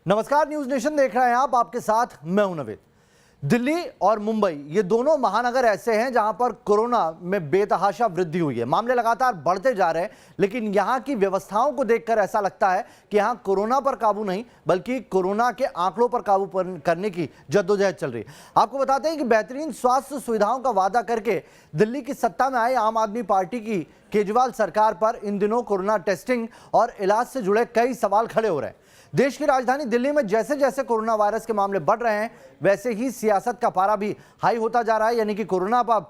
नमस्कार, news nation देख रहे हैं आप। आपके साथ मैं हूं नवेद। दिल्ली और मुंबई ये दोनों महानगर ऐसे हैं जहां पर कोरोना में बेतहाशा वृद्धि हुई है। मामले लगातार बढ़ते जा रहे हैं, लेकिन यहां की व्यवस्थाओं को देखकर ऐसा लगता है कि यहां कोरोना पर काबू नहीं बल्कि कोरोना के आंकड़ों पर काबू करने की जद्दोजहद चल रही है। आपको बताते हैं कि बेहतरीन स्वास्थ्य सुविधाओं का वादा करके दिल्ली की सत्ता में आई आम आदमी पार्टी की केजरीवाल सरकार पर इन दिनों कोरोना टेस्टिंग और इलाज से जुड़े कई सवाल खड़े हो रहे हैं। देश की राजधानी दिल्ली में जैसे जैसे कोरोना वायरस के मामले बढ़ रहे हैं, वैसे ही सियासत का पारा भी हाई होता जा रहा है। यानी कि कोरोना पर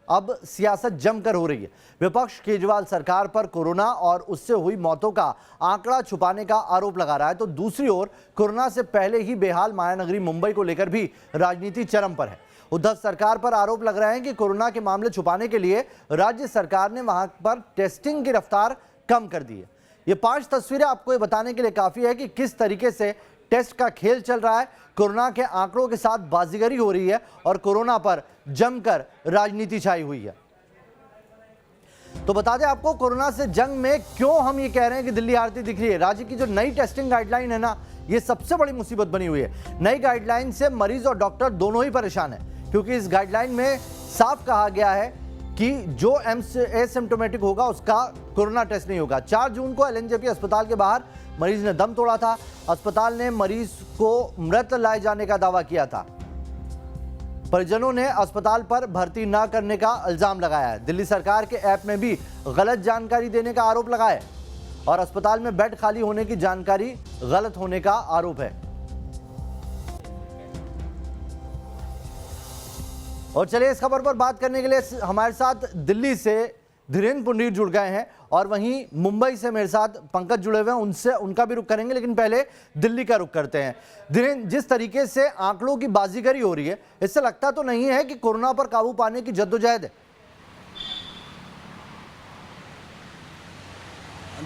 अब सियासत जमकर हो रही है। विपक्ष केजरीवाल सरकार पर कोरोना और उससे हुई मौतों का आंकड़ा छुपाने का आरोप लगा रहा है, तो दूसरी ओर कोरोना से पहले ही बेहाल मायानगरी मुंबई को लेकर भी राजनीति चरम पर है। उद्धव सरकार पर आरोप लग रहे हैं कि कोरोना के मामले छुपाने के लिए राज्य सरकार ने वहां पर टेस्टिंग की रफ्तार कम कर दी है। ये 5 तस्वीरें आपको ये बताने के लिए काफी है कि किस तरीके से टेस्ट का खेल चल रहा है, कोरोना के आंकड़ों के साथ बाजीगरी हो रही है और कोरोना पर जमकर राजनीति छाई हुई है। तो बता दें आपको, कोरोना से जंग में क्यों हम ये कह रहे हैं कि दिल्ली हारती दिख रही है। राज्य की जो नई टेस्टिंग गाइडलाइन है ना, ये सबसे बड़ी मुसीबत बनी हुई है। नई गाइडलाइन से मरीज और डॉक्टर दोनों ही परेशान है, क्योंकि इस गाइडलाइन में साफ कहा गया है कि जो एसिम्प्टोमेटिक होगा उसका कोरोना टेस्ट नहीं होगा। 4 जून को एलएनजेपी अस्पताल के बाहर मरीज ने दम तोड़ा था। अस्पताल ने मरीज को मृत लाए जाने का दावा किया था। परिजनों ने अस्पताल पर भर्ती न करने का इल्जाम लगाया है। दिल्ली सरकार के ऐप में भी गलत जानकारी देने का आरोप लगाया है और अस्पताल में बेड खाली होने की जानकारी गलत होने का आरोप है। और चलिए इस खबर पर बात करने के लिए हमारे साथ दिल्ली से धीरेन्द्र पुंडीर जुड़ गए हैं और वहीं मुंबई से मेरे साथ पंकज जुड़े हुए हैं। उनसे उनका भी रुख करेंगे, लेकिन पहले दिल्ली का रुख करते हैं। धीरेन्द्र, जिस तरीके से आंकड़ों की बाजीगरी हो रही है, इससे लगता तो नहीं है कि कोरोना पर काबू पाने की जद्दोजहद है?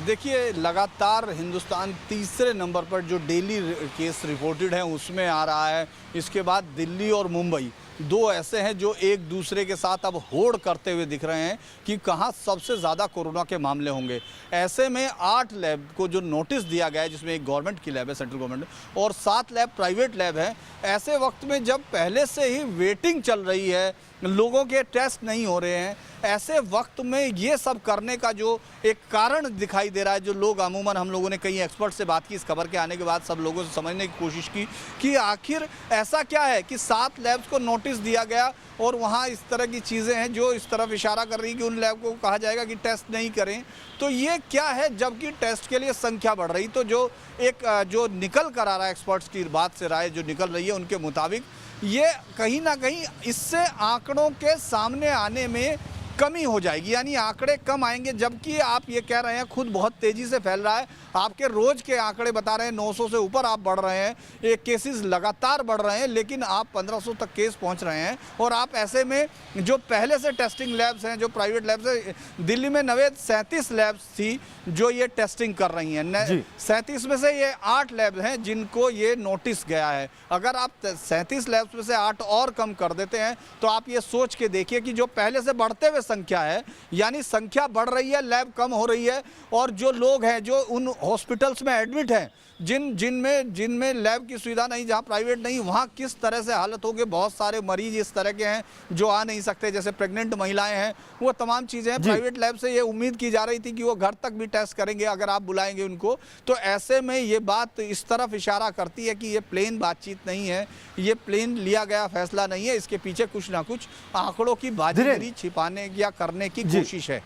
देखिए, लगातार हिंदुस्तान तीसरे नंबर पर जो डेली केस रिपोर्टेड है उसमें आ रहा है। इसके बाद दिल्ली और मुंबई दो ऐसे हैं जो एक दूसरे के साथ अब होड़ करते हुए दिख रहे हैं कि कहां सबसे ज़्यादा कोरोना के मामले होंगे। ऐसे में 8 लैब को जो नोटिस दिया गया है, जिसमें एक गवर्नमेंट की लैब है, सेंट्रल गवर्नमेंट, और 7 लैब प्राइवेट लैब है। ऐसे वक्त में जब पहले से ही वेटिंग चल रही है, लोगों के टेस्ट नहीं हो रहे हैं, ऐसे वक्त में ये सब करने का जो एक कारण दिखाई दे रहा है, जो लोग अमूमन, हम लोगों ने कई एक्सपर्ट से बात की इस खबर के आने के बाद, सब लोगों से समझने की कोशिश की कि आखिर ऐसा क्या है कि 7 लैब्स को नोटिस दिया गया और वहाँ इस तरह की चीज़ें हैं जो इस तरफ इशारा कर रही कि उन लैब को कहा जाएगा कि टेस्ट नहीं करें। तो ये क्या है, जबकि टेस्ट के लिए संख्या बढ़ रही। तो जो निकल कर आ रहा है, एक्सपर्ट्स की बात से राय जो निकल रही है, उनके मुताबिक ये कहीं ना कहीं इससे आंकड़ों के सामने आने में कमी हो जाएगी, यानी आंकड़े कम आएंगे। जबकि आप ये कह रहे हैं खुद बहुत तेज़ी से फैल रहा है, आपके रोज़ के आंकड़े बता रहे हैं 900 से ऊपर आप बढ़ रहे हैं, ये केसेस लगातार बढ़ रहे हैं, लेकिन आप 1500 तक केस पहुंच रहे हैं। और आप ऐसे में जो पहले से टेस्टिंग लैब्स हैं, जो प्राइवेट लैब्स हैं, दिल्ली में नवेद 37 लैब्स थी जो ये टेस्टिंग कर रही हैं। 37 में से ये 8 लैब हैं जिनको ये नोटिस गया है। अगर आप 37 लैब्स में से 8 और कम कर देते हैं तो आप ये सोच के देखिए कि जो पहले से बढ़ते हुए संख्या है, यानी संख्या बढ़ रही है, लैब कम हो रही है, और जो लोग हैं जो उन हॉस्पिटल्स में एडमिट हैं, जिनमें लैब की सुविधा नहीं, जहां प्राइवेट नहीं, वहां किस तरह से हालत होगी। बहुत सारे मरीज इस तरह के हैं जो आ नहीं सकते, जैसे प्रेग्नेंट महिलाएं हैं, वो तमाम चीज़ें हैं। प्राइवेट लैब से ये उम्मीद की जा रही थी कि वो घर तक भी टेस्ट करेंगे अगर आप बुलाएंगे उनको। तो ऐसे में ये बात इस तरफ इशारा करती है कि ये प्लेन बातचीत नहीं है, ये प्लेन लिया गया फैसला नहीं है, इसके पीछे कुछ ना कुछ आंकड़ों की बाजीगरी छिपाने या करने की कोशिश है।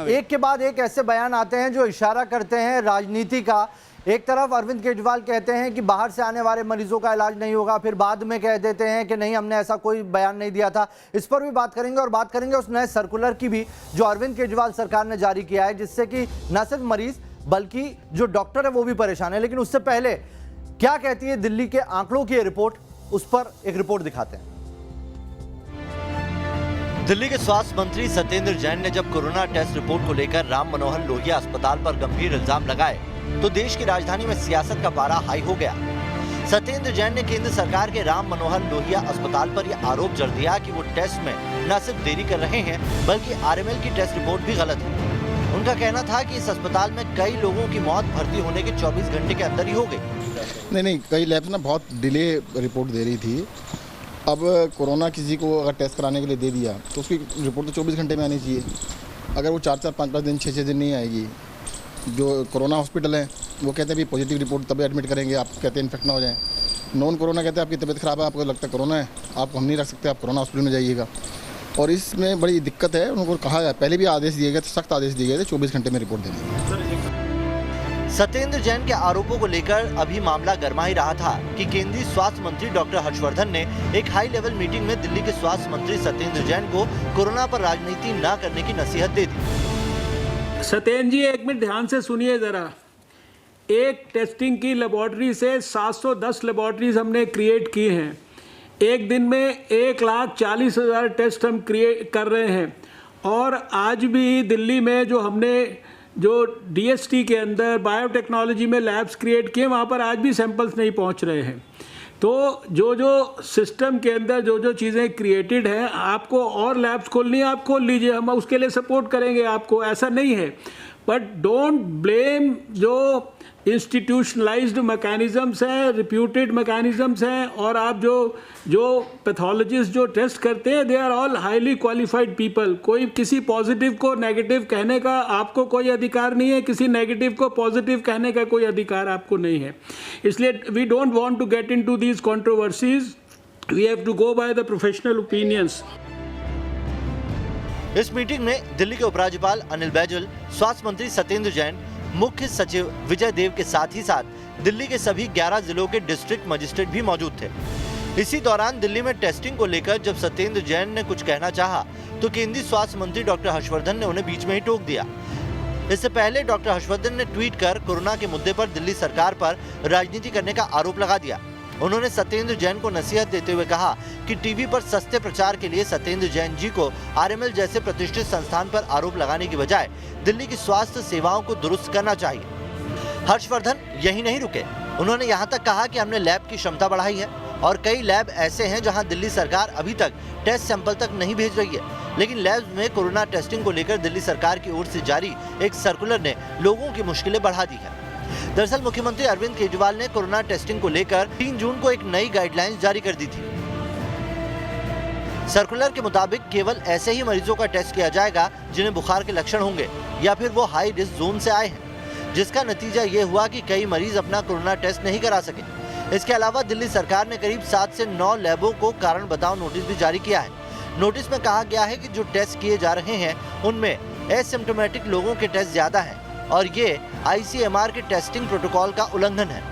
एक के बाद एक ऐसे बयान आते हैं जो इशारा करते हैं राजनीति का। एक तरफ अरविंद केजरीवाल कहते हैं कि बाहर से आने वाले मरीजों का इलाज नहीं होगा, फिर बाद में कह देते हैं कि नहीं, हमने ऐसा कोई बयान नहीं दिया था। इस पर भी बात करेंगे और बात करेंगे उस नए सर्कुलर की भी जो अरविंद केजरीवाल सरकार ने जारी किया है, जिससे कि न सिर्फ मरीज बल्कि जो डॉक्टर है वो भी परेशान है। लेकिन उससे पहले क्या कहती है दिल्ली के आंकड़ों की रिपोर्ट, उस पर एक रिपोर्ट दिखाते हैं। दिल्ली के स्वास्थ्य मंत्री सत्येंद्र जैन ने जब कोरोना टेस्ट रिपोर्ट को लेकर राम मनोहर लोहिया अस्पताल पर गंभीर इल्जाम लगाए तो देश की राजधानी में सियासत का पारा हाई हो गया। सत्येंद्र जैन ने केंद्र सरकार के राम मनोहर लोहिया अस्पताल पर यह आरोप जड़ दिया कि वो टेस्ट में न सिर्फ देरी कर रहे हैं बल्कि आरएमएल की टेस्ट रिपोर्ट भी गलत है। उनका कहना था कि इस अस्पताल में कई लोगों की मौत भर्ती होने के 24 घंटे के अंदर ही हो गई। नहीं, कई लैब्स ना बहुत डिले रिपोर्ट दे रही थी। अब कोरोना किसी को अगर टेस्ट कराने के लिए दे दिया तो उसकी रिपोर्ट तो 24 घंटे में आनी चाहिए। अगर वो 4-4, 5-5 दिन, 6-6 दिन नहीं आएगी, जो कोरोना हॉस्पिटल है वो कहते हैं भी पॉजिटिव रिपोर्ट तभी एडमिट करेंगे, आप कहते हैं इन्फेक्ट ना हो जाए। नॉन कोरोना कहते हैं आपकी तबीयत ख़राब है, आपको लगता है कोरोना है, आपको हम नहीं रख सकते, आप कोरोना हॉस्पिटल में जाइएगा। और इसमें बड़ी दिक्कत है। उनको कहा गया, पहले भी आदेश दिए गए थे, सख्त आदेश दिए गए थे 24 घंटे में रिपोर्ट देने। सत्येंद्र जैन के आरोपों को लेकर अभी मामला गर्मा ही रहा था कि केंद्रीय स्वास्थ्य मंत्री डॉक्टर हर्षवर्धन ने एक हाई लेवल मीटिंग में दिल्ली के स्वास्थ्य मंत्री सत्येंद्र जैन को कोरोना पर राजनीति न करने की नसीहत दे दी। सत्येंद्र जी, एक मिनट ध्यान से सुनिए जरा। एक टेस्टिंग की लेबोरेटरी से 710 लेबोरेटरीज हमने क्रिएट की हैं। एक दिन में 1,40,000 टेस्ट हम क्रिएट कर रहे हैं। और आज भी दिल्ली में जो DST के अंदर बायोटेक्नोलॉजी में लैब्स क्रिएट किए, वहाँ पर आज भी सैंपल्स नहीं पहुँच रहे हैं। तो जो सिस्टम के अंदर जो चीज़ें क्रिएटेड हैं, आपको और लैब्स खोलनी है, आप खोल लीजिए, हम उसके लिए सपोर्ट करेंगे आपको, ऐसा नहीं है। बट डोंट ब्लेम जो इंस्टीट्यूशनलाइज्ड मैकेनिज़म्स हैं, रिप्यूटेड मैकेनिज़म्स हैं, और आप जो पैथोलॉजिस्ट जो टेस्ट करते हैं, they are all highly qualified people. कोई किसी पॉजिटिव को नेगेटिव कहने का आपको कोई अधिकार नहीं है, किसी नेगेटिव को पॉजिटिव कहने का कोई अधिकार आपको नहीं है। इसलिए we don't want to get into these controversies, we have to go by the professional opinions. इस मीटिंग में दिल्ली के उपराज्यपाल अनिल बैजल, स्वास्थ्य मंत्री सत्येंद्र जैन, मुख्य सचिव विजय देव के साथ ही साथ दिल्ली के सभी 11 जिलों के डिस्ट्रिक्ट मजिस्ट्रेट भी मौजूद थे। इसी दौरान दिल्ली में टेस्टिंग को लेकर जब सत्येंद्र जैन ने कुछ कहना चाहा तो केंद्रीय स्वास्थ्य मंत्री डॉक्टर हर्षवर्धन ने उन्हें बीच में ही टोक दिया। इससे पहले डॉक्टर हर्षवर्धन ने ट्वीट कर कोरोना के मुद्दे पर दिल्ली सरकार पर राजनीति करने का आरोप लगा दिया। उन्होंने सत्येंद्र जैन को नसीहत देते हुए कहा कि टीवी पर सस्ते प्रचार के लिए सत्येंद्र जैन जी को RML जैसे प्रतिष्ठित संस्थान पर आरोप लगाने की बजाय दिल्ली की स्वास्थ्य सेवाओं को दुरुस्त करना चाहिए। हर्षवर्धन यही नहीं रुके, उन्होंने यहाँ तक कहा कि हमने लैब की क्षमता बढ़ाई है और कई लैब ऐसे हैं जहाँ दिल्ली सरकार अभी तक टेस्ट सैंपल तक नहीं भेज रही है, लेकिन लैब में कोरोना टेस्टिंग को लेकर दिल्ली सरकार की ओर से जारी एक सर्कुलर ने लोगों की मुश्किलें बढ़ा दी है। दरअसल मुख्यमंत्री अरविंद केजरीवाल ने कोरोना टेस्टिंग को लेकर 3 जून को एक नई गाइडलाइंस जारी कर दी थी। सर्कुलर के मुताबिक केवल ऐसे ही मरीजों का टेस्ट किया जाएगा जिन्हें बुखार के लक्षण होंगे या फिर वो हाई रिस्क जोन से आए हैं, जिसका नतीजा ये हुआ कि कई मरीज अपना कोरोना टेस्ट नहीं करा सके। इसके अलावा दिल्ली सरकार ने करीब 7 से 9 लैबों को कारण बताओ नोटिस भी जारी किया है। नोटिस में कहा गया है कि जो टेस्ट किए जा रहे हैं उनमें एसिम्प्टोमेटिक लोगों के टेस्ट ज्यादा हैं और ये ICMR के टेस्टिंग प्रोटोकॉल का उल्लंघन है।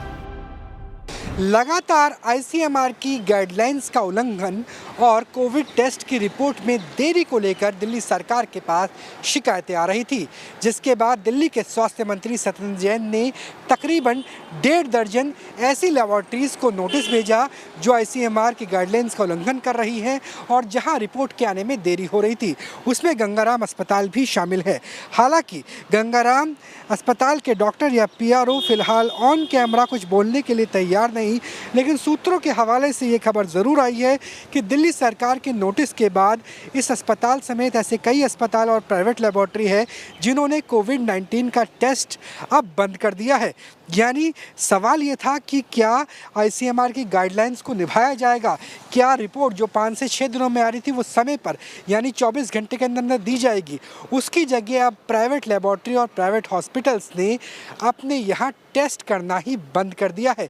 लगातार ICMR की गाइडलाइंस का उल्लंघन और कोविड टेस्ट की रिपोर्ट में देरी को लेकर दिल्ली सरकार के पास शिकायतें आ रही थी, जिसके बाद दिल्ली के स्वास्थ्य मंत्री सत्येंद्र जैन ने तकरीबन 1.5 दर्जन ऐसी लेबोरेटरीज को नोटिस भेजा जो ICMR की गाइडलाइंस का उल्लंघन कर रही है और जहां रिपोर्ट के आने में देरी हो रही थी। उसमें गंगाराम अस्पताल भी शामिल है। हालांकि गंगाराम अस्पताल के डॉक्टर या PRO फिलहाल ऑन कैमरा कुछ बोलने के लिए तैयार नहीं, लेकिन सूत्रों के हवाले से ये खबर ज़रूर आई है कि दिल्ली सरकार के नोटिस के बाद इस अस्पताल समेत ऐसे कई अस्पताल और प्राइवेट लेबोरेटरी है जिन्होंने कोविड-19 का टेस्ट अब बंद कर दिया है। यानी सवाल ये था कि क्या ICMR की गाइडलाइंस को निभाया जाएगा, क्या रिपोर्ट जो 5 से 6 दिनों में आ रही थी वो समय पर यानी 24 घंटे के अंदर दी जाएगी। उसकी जगह अब प्राइवेट लेबोरेटरी और प्राइवेट हॉस्पिटल्स ने अपने यहाँ टेस्ट करना ही बंद कर दिया है।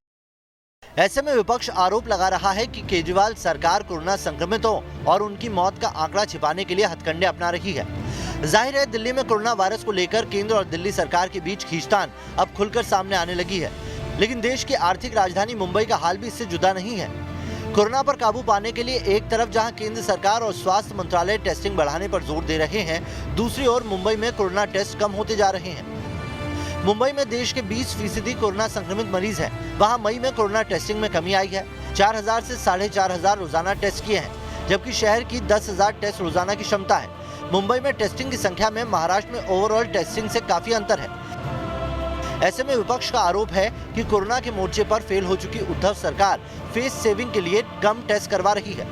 ऐसे में विपक्ष आरोप लगा रहा है कि केजरीवाल सरकार कोरोना संक्रमितों और उनकी मौत का आंकड़ा छिपाने के लिए हथकंडे अपना रही है। जाहिर है दिल्ली में कोरोना वायरस को लेकर केंद्र और दिल्ली सरकार के बीच खींचतान अब खुलकर सामने आने लगी है, लेकिन देश की आर्थिक राजधानी मुंबई का हाल भी इससे जुदा नहीं है। कोरोना पर काबू पाने के लिए एक तरफ जहां केंद्र सरकार और स्वास्थ्य मंत्रालय टेस्टिंग बढ़ाने पर जोर दे रहे हैं, दूसरी ओर मुंबई में कोरोना टेस्ट कम होते जा रहे हैं। मुंबई में देश के 20% कोरोना संक्रमित मरीज हैं। वहां मई में कोरोना टेस्टिंग में कमी आई है। 4,000 से 4,500 रोजाना टेस्ट किए हैं, जबकि शहर की 10,000 टेस्ट रोजाना की क्षमता है। मुंबई में टेस्टिंग की संख्या में महाराष्ट्र में ओवरऑल टेस्टिंग से काफी अंतर है। ऐसे में विपक्ष का आरोप है कि कोरोना के मोर्चे पर फेल हो चुकी उद्धव सरकार फेस सेविंग के लिए कम टेस्ट करवा रही है।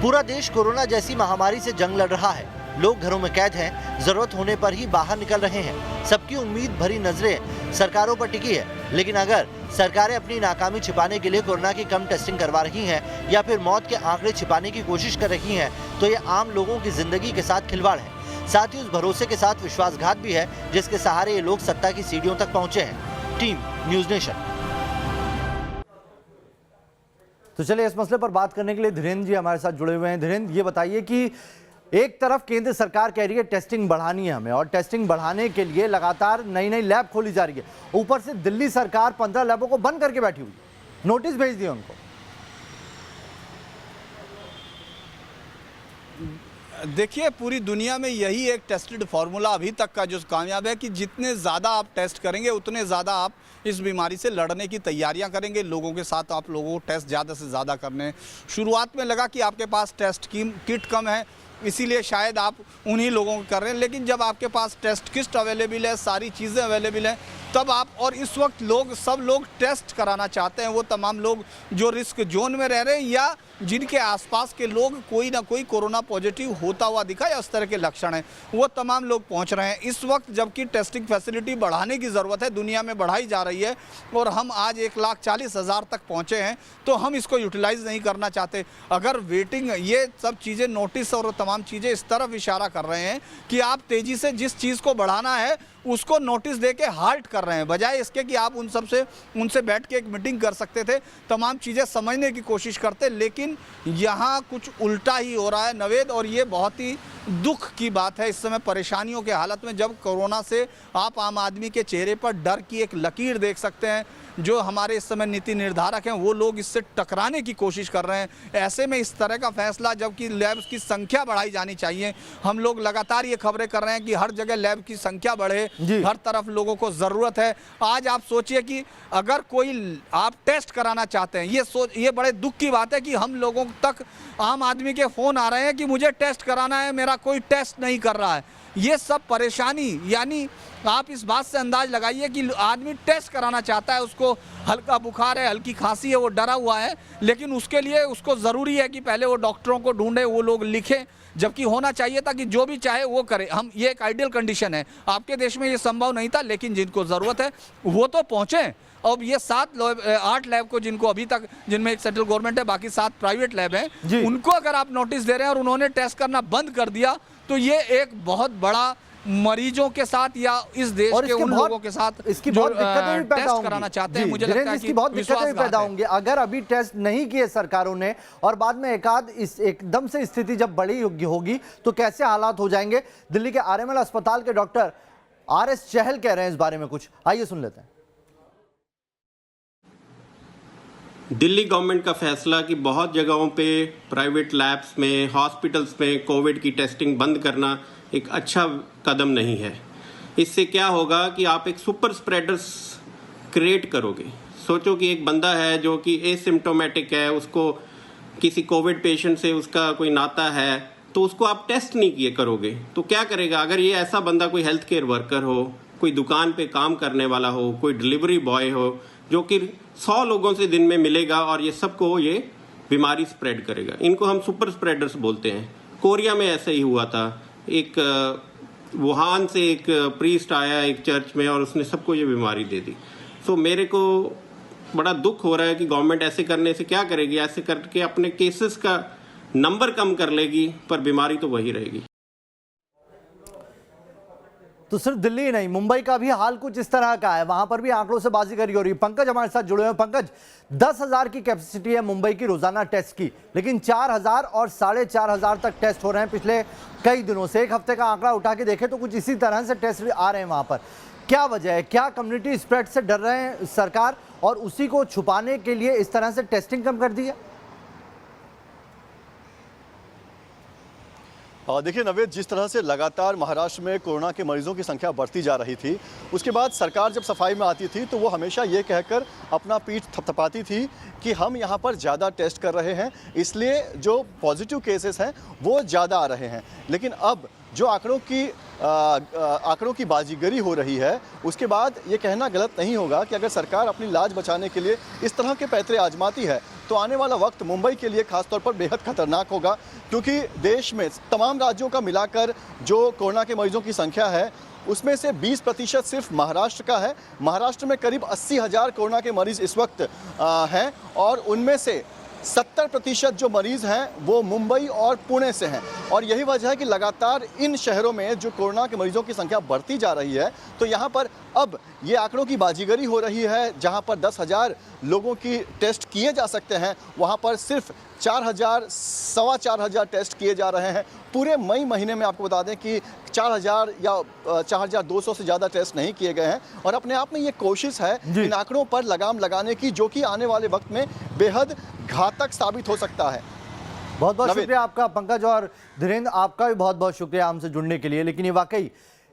पूरा देश कोरोना जैसी महामारी से जंग लड़ रहा है लोग घरों में कैद हैं, जरूरत होने पर ही बाहर निकल रहे हैं। सबकी उम्मीद भरी नजरें सरकारों पर टिकी है, लेकिन अगर सरकारें अपनी नाकामी छिपाने के लिए कोरोना की कम टेस्टिंग करवा रही हैं या फिर मौत के आंकड़े छिपाने की कोशिश कर रही हैं, तो ये आम लोगों की जिंदगी के साथ खिलवाड़ है। साथ ही उस भरोसे के साथ विश्वासघात भी है जिसके सहारे ये लोग सत्ता की सीढ़ियों तक पहुंचे हैं। Team news nation. तो चलिए इस मसले पर बात करने के लिए धीरेन्द्र जी हमारे साथ जुड़े हुए हैं। धीरेन्द्र, ये बताइए कि एक तरफ केंद्र सरकार कह रही है टेस्टिंग बढ़ानी है हमें, और टेस्टिंग बढ़ाने के लिए लगातार नई नई लैब खोली जा रही है। ऊपर से दिल्ली सरकार 15 लैबों को बंद करके बैठी हुई है, नोटिस भेज दिए उनको। देखिए, पूरी दुनिया में यही एक टेस्टेड फार्मूला अभी तक का जो कामयाब है कि जितने ज़्यादा आप टेस्ट करेंगे उतने ज़्यादा आप इस बीमारी से लड़ने की तैयारियां करेंगे। लोगों के साथ आप लोगों को टेस्ट ज़्यादा से ज़्यादा करने। शुरुआत में लगा कि आपके पास टेस्ट की किट कम है, इसीलिए शायद आप उन्हीं लोगों को कर रहे हैं, लेकिन जब आपके पास टेस्ट किट अवेलेबल है, सारी चीज़ें अवेलेबल हैं, तब आप, और इस वक्त सब लोग टेस्ट कराना चाहते हैं। वो तमाम लोग जो रिस्क जोन में रह रहे हैं या जिनके आसपास के लोग कोई ना कोई कोरोना पॉजिटिव होता हुआ दिखा या इस तरह के लक्षण हैं, वो तमाम लोग पहुंच रहे हैं इस वक्त। जबकि टेस्टिंग फैसिलिटी बढ़ाने की ज़रूरत है, दुनिया में बढ़ाई जा रही है और हम आज 1,40,000 तक पहुँचे हैं, तो हम इसको यूटिलाइज़ नहीं करना चाहते। अगर वेटिंग, ये सब चीज़ें, नोटिस और तमाम चीज़ें इस तरफ इशारा कर रहे हैं कि आप तेज़ी से जिस चीज़ को बढ़ाना है उसको नोटिस देके हाल्ट कर रहे हैं, बजाय इसके कि आप उनसे बैठ के एक मीटिंग कर सकते थे, तमाम चीज़ें समझने की कोशिश करते। लेकिन यहाँ कुछ उल्टा ही हो रहा है नवेद, और ये बहुत ही दुख की बात है। इस समय परेशानियों के हालत में, जब कोरोना से आप आम आदमी के चेहरे पर डर की एक लकीर देख सकते हैं, जो हमारे इस समय नीति निर्धारक हैं वो लोग इससे टकराने की कोशिश कर रहे हैं। ऐसे में इस तरह का फैसला, जबकि लैब्स की संख्या बढ़ाई जानी चाहिए, हम लोग लगातार ये खबरें कर रहे हैं कि हर जगह लैब की संख्या बढ़े, हर तरफ लोगों को ज़रूरत है। आज आप सोचिए कि अगर कोई आप टेस्ट कराना चाहते हैं, ये बड़े दुख की बात है कि हम लोगों तक, आम आदमी के फ़ोन आ रहे हैं कि मुझे टेस्ट कराना है, मेरा कोई टेस्ट नहीं कर रहा है। ये सब परेशानी, यानी आप इस बात से अंदाज लगाइए कि आदमी टेस्ट कराना चाहता है, उसको हल्का बुखार है, हल्की खांसी है, वो डरा हुआ है, लेकिन उसके लिए उसको ज़रूरी है कि पहले वो डॉक्टरों को ढूंढे, वो लोग लिखें, जबकि होना चाहिए था कि जो भी चाहे वो करे। ये एक आइडियल कंडीशन है। आपके देश में ये संभव नहीं था, लेकिन जिनको ज़रूरत है वो तो पहुँचें। अब ये 8 लैब को जिनको अभी तक, जिनमें एक सेंट्रल गवर्नमेंट है, बाकी 7 प्राइवेट लैब हैं, उनको अगर आप नोटिस दे रहे हैं और उन्होंने टेस्ट करना बंद कर दिया, तो ये एक बहुत बड़ा मरीजों के साथ या इस देश के उन लोगों के साथ इसकी बहुत दिक्कतें भी पैदा होंगी। कराना चाहते हैं, मुझे लगता है कि बहुत दिक्कतें भी पैदा होंगी अगर अभी टेस्ट नहीं किए सरकारों ने, और बाद में एकदम से स्थिति जब बड़ी होगी तो कैसे हालात हो जाएंगे। दिल्ली के आरएमएल अस्पताल के डॉक्टर RS चहल कह रहे हैं इस बारे में कुछ, आइए सुन लेते हैं। दिल्ली गवर्नमेंट का फैसला कि बहुत जगहों पे प्राइवेट लैब्स में, हॉस्पिटल्स में कोविड की टेस्टिंग बंद करना एक अच्छा कदम नहीं है। इससे क्या होगा कि आप एक सुपर स्प्रेडर्स क्रिएट करोगे। सोचो कि एक बंदा है जो कि एसिम्प्टोमेटिक है, उसको किसी कोविड पेशेंट से उसका कोई नाता है, तो उसको आप टेस्ट नहीं किए करोगे तो क्या करेगा। अगर ये ऐसा बंदा कोई हेल्थ केयर वर्कर हो, कोई दुकान पे काम करने वाला हो, कोई डिलीवरी बॉय हो, जो कि 100 लोगों से दिन में मिलेगा और ये सबको ये बीमारी स्प्रेड करेगा, इनको हम सुपर स्प्रेडर्स बोलते हैं। कोरिया में ऐसा ही हुआ था, एक वुहान से एक प्रीस्ट आया एक चर्च में और उसने सबको ये बीमारी दे दी। सो मेरे को बड़ा दुख हो रहा है कि गवर्नमेंट ऐसे करने से क्या करेगी, ऐसे करके अपने केसेस का नंबर कम कर लेगी पर बीमारी तो वही रहेगी। तो सिर्फ दिल्ली नहीं, मुंबई का भी हाल कुछ इस तरह का है, वहां पर भी आंकड़ों से बाजीगरी हो रही है। पंकज हमारे साथ जुड़े हुए हैं। पंकज, 10,000 की कैपेसिटी है मुंबई की रोजाना टेस्ट की, लेकिन 4,000 और 4,500 तक टेस्ट हो रहे हैं पिछले कई दिनों से। एक हफ्ते का आंकड़ा उठा के देखें तो कुछ इसी तरह से टेस्ट आ रहे हैं वहां पर। क्या वजह है? क्या कम्युनिटी स्प्रेड से डर रहे हैं सरकार और उसी को छुपाने के लिए इस तरह से टेस्टिंग कम कर दी है? देखिए नवेद, जिस तरह से लगातार महाराष्ट्र में कोरोना के मरीजों की संख्या बढ़ती जा रही थी, उसके बाद सरकार जब सफाई में आती थी तो वो हमेशा ये कहकर अपना पीठ थपथपाती थी कि हम यहाँ पर ज़्यादा टेस्ट कर रहे हैं, इसलिए जो पॉजिटिव केसेस हैं वो ज़्यादा आ रहे हैं। लेकिन अब जो आंकड़ों की बाजीगरी हो रही है, उसके बाद ये कहना गलत नहीं होगा कि अगर सरकार अपनी लाज बचाने के लिए इस तरह के पैंतरे आजमाती है तो आने वाला वक्त मुंबई के लिए खासतौर पर बेहद खतरनाक होगा, क्योंकि देश में तमाम राज्यों का मिलाकर जो कोरोना के मरीजों की संख्या है उसमें से 20% सिर्फ महाराष्ट्र का है। महाराष्ट्र में करीब 80,000 कोरोना के मरीज इस वक्त हैं और उनमें से 70% जो मरीज़ हैं वो मुंबई और पुणे से हैं। और यही वजह है कि लगातार इन शहरों में जो कोरोना के मरीजों की संख्या बढ़ती जा रही है, तो यहाँ पर अब ये आंकड़ों की बाजीगरी हो रही है। जहाँ पर 10,000 लोगों की टेस्ट किए जा सकते हैं, वहाँ पर सिर्फ 4,000 सवा 4,000 टेस्ट किए जा रहे हैं। पूरे मई महीने में आपको बता दें कि 4,000 या 4,200 से ज़्यादा टेस्ट नहीं किए गए हैं। और अपने आप में ये कोशिश है इन आंकड़ों पर लगाम लगाने की, जो कि आने वाले वक्त में बेहद घातक साबित हो सकता है। बहुत बहुत शुक्रिया आपका पंकज, और धीरेन्द्र आपका भी बहुत बहुत शुक्रिया हमसे जुड़ने के लिए। लेकिन ये वाकई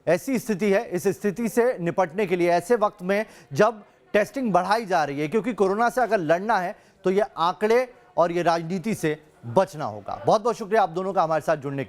ऐसी स्थिति है, इस स्थिति से निपटने के लिए ऐसे वक्त में जब टेस्टिंग बढ़ाई जा रही है, क्योंकि कोरोना से अगर लड़ना है तो ये आंकड़े और ये राजनीति से बचना होगा। बहुत बहुत शुक्रिया आप दोनों का हमारे साथ जुड़ने के लिए।